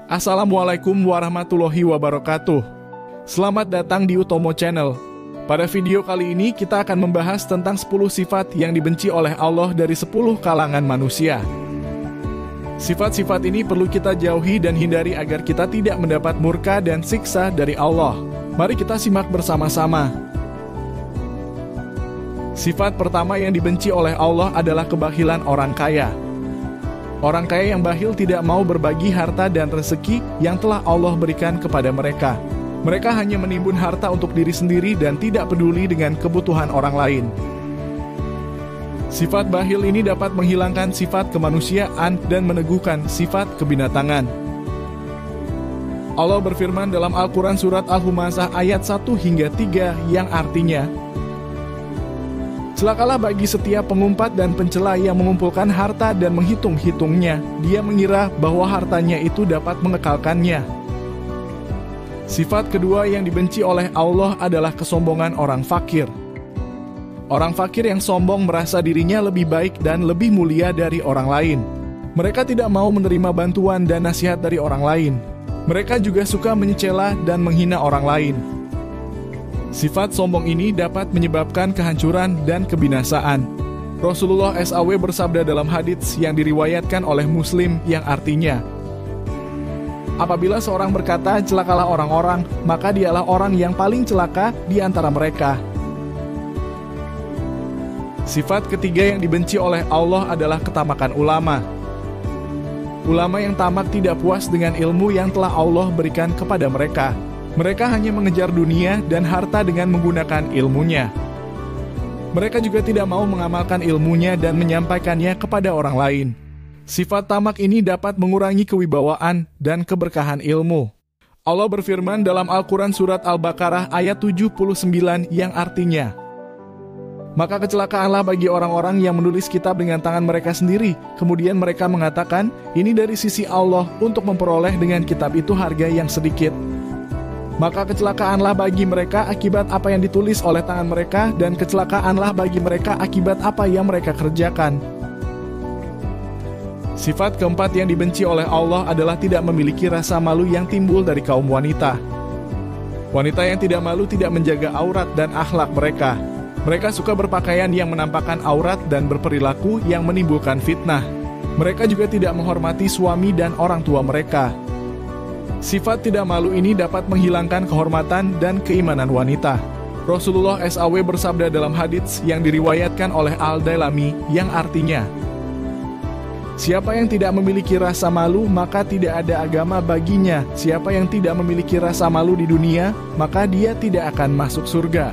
Assalamualaikum warahmatullahi wabarakatuh. Selamat datang di Utomo Channel. Pada video kali ini kita akan membahas tentang 10 sifat yang dibenci oleh Allah dari 10 kalangan manusia. Sifat-sifat ini perlu kita jauhi dan hindari agar kita tidak mendapat murka dan siksa dari Allah. Mari kita simak bersama-sama. Sifat pertama yang dibenci oleh Allah adalah kebahilan orang kaya. Orang kaya yang bakhil tidak mau berbagi harta dan rezeki yang telah Allah berikan kepada mereka. Mereka hanya menimbun harta untuk diri sendiri dan tidak peduli dengan kebutuhan orang lain. Sifat bakhil ini dapat menghilangkan sifat kemanusiaan dan meneguhkan sifat kebinatangan. Allah berfirman dalam Al-Quran surat Al-Humazah ayat 1 hingga 3 yang artinya, "Celakalah bagi setiap pengumpat dan pencela yang mengumpulkan harta dan menghitung-hitungnya. Dia mengira bahwa hartanya itu dapat mengekalkannya." Sifat kedua yang dibenci oleh Allah adalah kesombongan orang fakir. Orang fakir yang sombong merasa dirinya lebih baik dan lebih mulia dari orang lain. Mereka tidak mau menerima bantuan dan nasihat dari orang lain. Mereka juga suka mencela dan menghina orang lain. Sifat sombong ini dapat menyebabkan kehancuran dan kebinasaan. Rasulullah SAW bersabda dalam hadits yang diriwayatkan oleh Muslim yang artinya, "Apabila seorang berkata, 'Celakalah orang-orang,' maka dialah orang yang paling celaka di antara mereka." Sifat ketiga yang dibenci oleh Allah adalah ketamakan ulama. Ulama yang tamak tidak puas dengan ilmu yang telah Allah berikan kepada mereka. Mereka hanya mengejar dunia dan harta dengan menggunakan ilmunya. Mereka juga tidak mau mengamalkan ilmunya dan menyampaikannya kepada orang lain. Sifat tamak ini dapat mengurangi kewibawaan dan keberkahan ilmu. Allah berfirman dalam Al-Quran surat Al-Baqarah ayat 79 yang artinya, "Maka kecelakaanlah bagi orang-orang yang menulis kitab dengan tangan mereka sendiri. Kemudian mereka mengatakan, 'Ini dari sisi Allah,' untuk memperoleh dengan kitab itu harga yang sedikit. Maka kecelakaanlah bagi mereka akibat apa yang ditulis oleh tangan mereka, dan kecelakaanlah bagi mereka akibat apa yang mereka kerjakan." Sifat keempat yang dibenci oleh Allah adalah tidak memiliki rasa malu yang timbul dari kaum wanita. Wanita yang tidak malu tidak menjaga aurat dan akhlak mereka. Mereka suka berpakaian yang menampakkan aurat dan berperilaku yang menimbulkan fitnah. Mereka juga tidak menghormati suami dan orang tua mereka. Sifat tidak malu ini dapat menghilangkan kehormatan dan keimanan wanita. Rasulullah SAW bersabda dalam hadits yang diriwayatkan oleh Al-Dailami yang artinya, "Siapa yang tidak memiliki rasa malu, maka tidak ada agama baginya. Siapa yang tidak memiliki rasa malu di dunia, maka dia tidak akan masuk surga."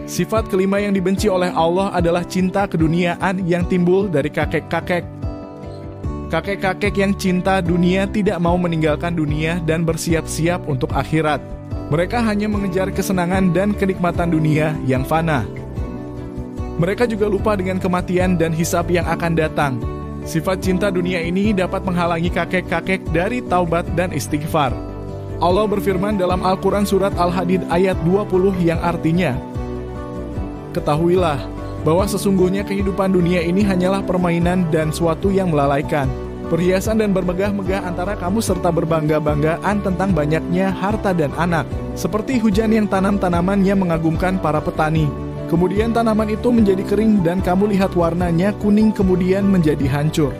Sifat kelima yang dibenci oleh Allah adalah cinta keduniaan yang timbul dari kakek-kakek. Kakek-kakek yang cinta dunia tidak mau meninggalkan dunia dan bersiap-siap untuk akhirat. Mereka hanya mengejar kesenangan dan kenikmatan dunia yang fana. Mereka juga lupa dengan kematian dan hisab yang akan datang. Sifat cinta dunia ini dapat menghalangi kakek-kakek dari taubat dan istighfar. Allah berfirman dalam Al-Quran surat Al-Hadid ayat 20 yang artinya, "Ketahuilah bahwa sesungguhnya kehidupan dunia ini hanyalah permainan dan suatu yang melalaikan, perhiasan dan bermegah-megah antara kamu serta berbangga-banggaan tentang banyaknya harta dan anak, seperti hujan yang tanam tanaman yang mengagumkan para petani. Kemudian tanaman itu menjadi kering dan kamu lihat warnanya kuning kemudian menjadi hancur.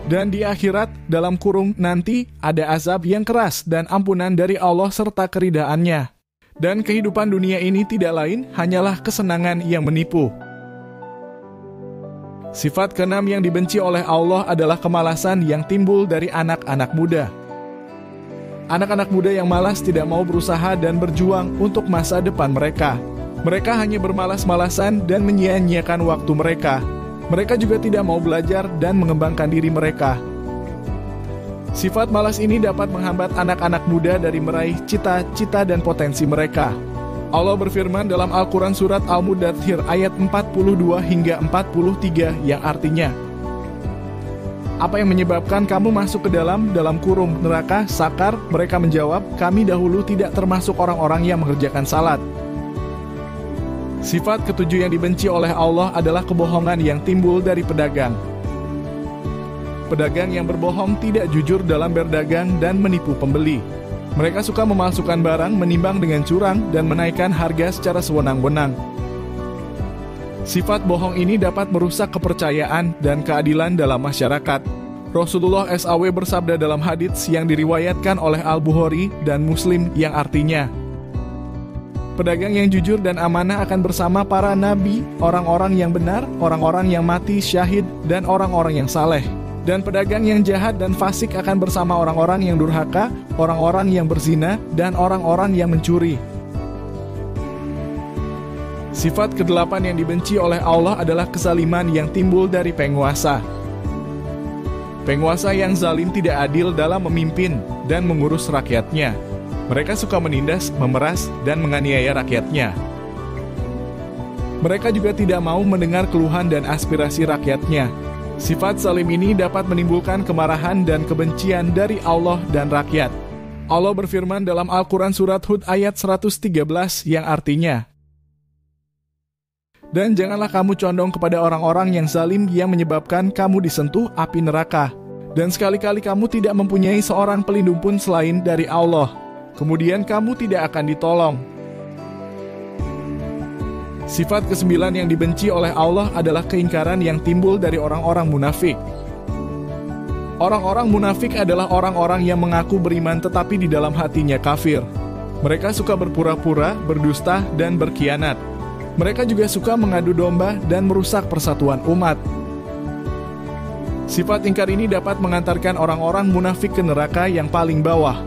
Dan di akhirat, dalam kurung nanti, ada azab yang keras dan ampunan dari Allah serta keridaannya. Dan kehidupan dunia ini tidak lain hanyalah kesenangan yang menipu." Sifat keenam yang dibenci oleh Allah adalah kemalasan yang timbul dari anak-anak muda. Anak-anak muda yang malas tidak mau berusaha dan berjuang untuk masa depan mereka. Mereka hanya bermalas-malasan dan menyia-nyiakan waktu mereka. Mereka juga tidak mau belajar dan mengembangkan diri mereka. Sifat malas ini dapat menghambat anak-anak muda dari meraih cita-cita dan potensi mereka. Allah berfirman dalam Al-Quran surat Al-Mudaththir ayat 42 hingga 43 yang artinya, "Apa yang menyebabkan kamu masuk ke dalam kurung neraka sakar?" Mereka menjawab, "Kami dahulu tidak termasuk orang-orang yang mengerjakan salat." Sifat ketujuh yang dibenci oleh Allah adalah kebohongan yang timbul dari pedagang. Pedagang yang berbohong tidak jujur dalam berdagang dan menipu pembeli. Mereka suka memalsukan barang, menimbang dengan curang, dan menaikkan harga secara sewenang-wenang. Sifat bohong ini dapat merusak kepercayaan dan keadilan dalam masyarakat. Rasulullah SAW bersabda dalam hadits yang diriwayatkan oleh Al-Bukhari dan Muslim yang artinya, pedagang yang jujur dan amanah akan bersama para nabi, orang-orang yang benar, orang-orang yang mati syahid, dan orang-orang yang saleh. Dan pedagang yang jahat dan fasik akan bersama orang-orang yang durhaka, orang-orang yang berzina, dan orang-orang yang mencuri. Sifat kedelapan yang dibenci oleh Allah adalah kezaliman yang timbul dari penguasa. Penguasa yang zalim tidak adil dalam memimpin dan mengurus rakyatnya. Mereka suka menindas, memeras, dan menganiaya rakyatnya. Mereka juga tidak mau mendengar keluhan dan aspirasi rakyatnya. Sifat zalim ini dapat menimbulkan kemarahan dan kebencian dari Allah dan rakyat. Allah berfirman dalam Al-Quran Surat Hud ayat 113 yang artinya, dan janganlah kamu condong kepada orang-orang yang zalim yang menyebabkan kamu disentuh api neraka. Dan sekali-kali kamu tidak mempunyai seorang pelindung pun selain dari Allah. Kemudian kamu tidak akan ditolong. Sifat kesembilan yang dibenci oleh Allah adalah keingkaran yang timbul dari orang-orang munafik. Orang-orang munafik adalah orang-orang yang mengaku beriman tetapi di dalam hatinya kafir. Mereka suka berpura-pura, berdusta, dan berkhianat. Mereka juga suka mengadu domba dan merusak persatuan umat. Sifat ingkar ini dapat mengantarkan orang-orang munafik ke neraka yang paling bawah.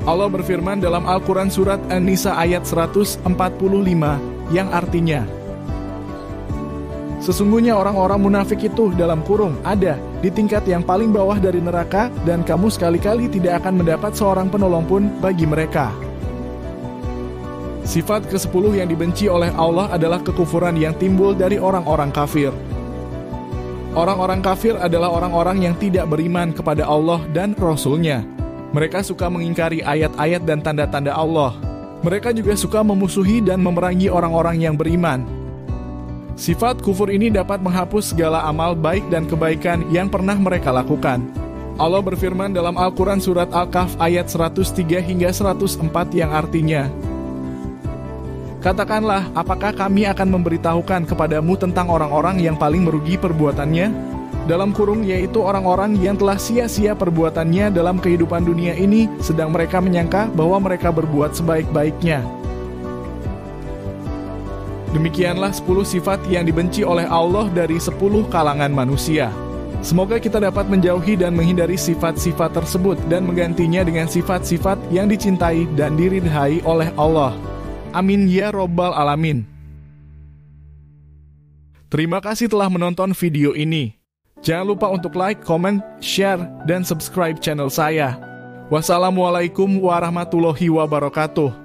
Allah berfirman dalam Al-Quran Surat An-Nisa ayat 145 yang artinya, sesungguhnya orang-orang munafik itu dalam kurung ada di tingkat yang paling bawah dari neraka dan kamu sekali-kali tidak akan mendapat seorang penolong pun bagi mereka. Sifat ke-10 yang dibenci oleh Allah adalah kekufuran yang timbul dari orang-orang kafir. Orang-orang kafir adalah orang-orang yang tidak beriman kepada Allah dan Rasul-Nya. Mereka suka mengingkari ayat-ayat dan tanda-tanda Allah. Mereka juga suka memusuhi dan memerangi orang-orang yang beriman. Sifat kufur ini dapat menghapus segala amal baik dan kebaikan yang pernah mereka lakukan. Allah berfirman dalam Al-Quran Surat Al-Kahf ayat 103 hingga 104 yang artinya, katakanlah, apakah kami akan memberitahukan kepadamu tentang orang-orang yang paling merugi perbuatannya? Dalam kurung yaitu orang-orang yang telah sia-sia perbuatannya dalam kehidupan dunia ini, sedang mereka menyangka bahwa mereka berbuat sebaik-baiknya. Demikianlah 10 sifat yang dibenci oleh Allah dari 10 kalangan manusia. Semoga kita dapat menjauhi dan menghindari sifat-sifat tersebut dan menggantinya dengan sifat-sifat yang dicintai dan diridhai oleh Allah. Amin ya Robbal Alamin. Terima kasih telah menonton video ini. Jangan lupa untuk like, comment, share, dan subscribe channel saya. Wassalamualaikum warahmatullahi wabarakatuh.